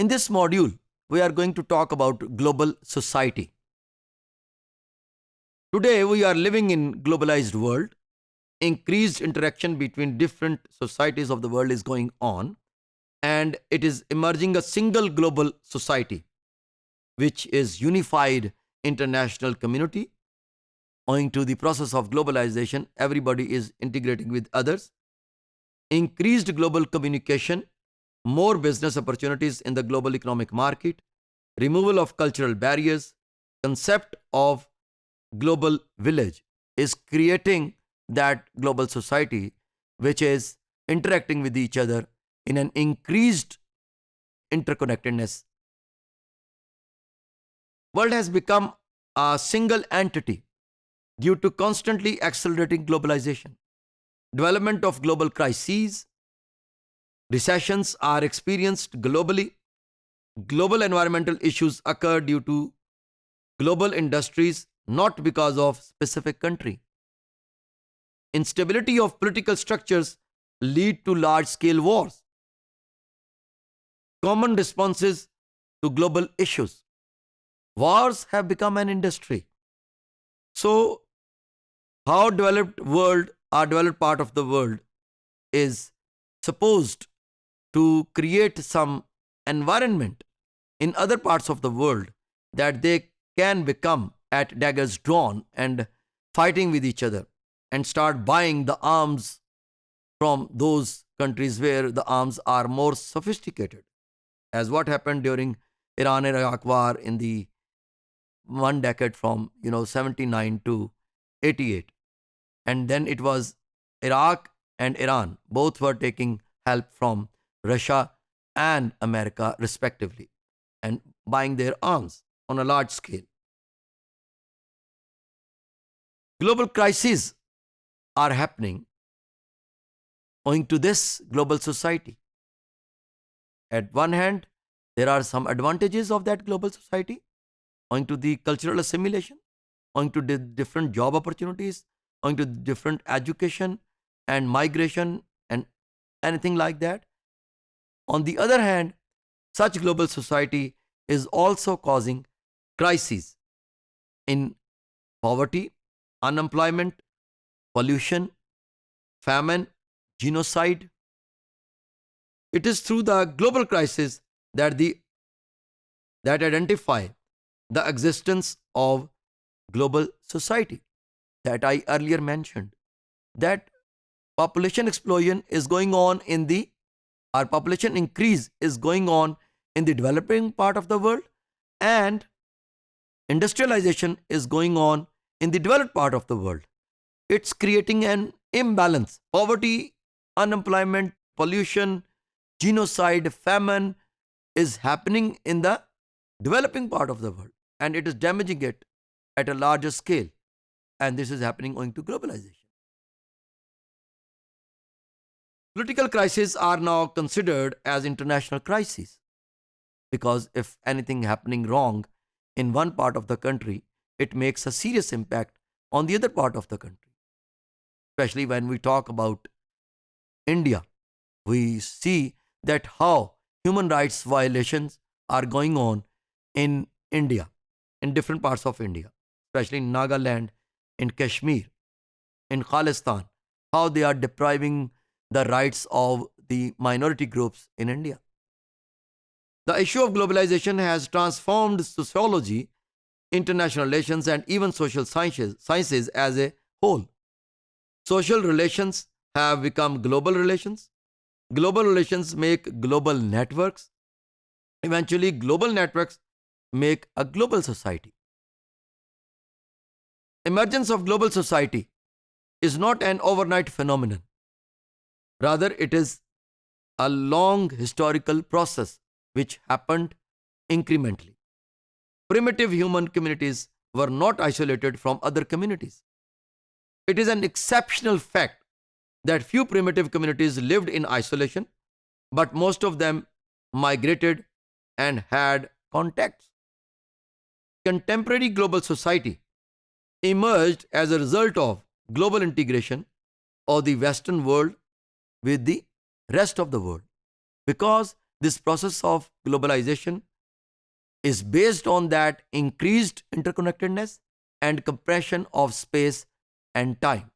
In this module, we are going to talk about global society. Today, we are living in globalized world. Increased interaction between different societies of the world is going on, and it is emerging a single global society, which is unified international community. Owing to the process of globalization, everybody is integrating with others. Increased global communication, more business opportunities in the global economic market, removal of cultural barriers, concept of global village is creating that global society which is interacting with each other in an increased interconnectedness. World has become a single entity due to constantly accelerating globalization. Development of global crises, recessions are experienced globally. Global environmental issues occur due to global industries, not because of specific country. Instability of political structures lead to large-scale wars. Common responses to global issues. Wars have become an industry. So, how developed part of the world is supposed to create some environment in other parts of the world that they can become at daggers drawn and fighting with each other and start buying the arms from those countries where the arms are more sophisticated, as what happened during Iran and Iraq war in the one decade from 79 to 88. And then it was Iraq and Iran both were taking help from Russia and America respectively and buying their arms on a large scale. Global crises are happening owing to this global society. At one hand, there are some advantages of that global society owing to the cultural assimilation, owing to the different job opportunities, owing to different education and migration and anything like that. On the other hand, such global society is also causing crises in poverty, unemployment, pollution, famine, genocide. It is through the global crisis that identify the existence of global society that I earlier mentioned. That population explosion is going on in the our population increase is going on in the developing part of the world, and industrialization is going on in the developed part of the world. It's creating an imbalance. Poverty, unemployment, pollution, genocide, famine is happening in the developing part of the world, and it is damaging it at a larger scale. And this is happening owing to globalization. Political crises are now considered as international crises because if anything happening wrong in one part of the country, it makes a serious impact on the other part of the country. Especially when we talk about India, we see that how human rights violations are going on in India, in different parts of India, especially in Nagaland, in Kashmir, in Khalistan, how they are depriving the rights of the minority groups in India. The issue of globalization has transformed sociology, international relations, and even social sciences as a whole. Social relations have become global relations. Global relations make global networks. Eventually, global networks make a global society. Emergence of global society is not an overnight phenomenon. Rather, it is a long historical process which happened incrementally. Primitive human communities were not isolated from other communities. It is an exceptional fact that few primitive communities lived in isolation, but most of them migrated and had contacts. Contemporary global society emerged as a result of global integration of the Western world with the rest of the world because This process of globalization is based on that increased interconnectedness and compression of space and time.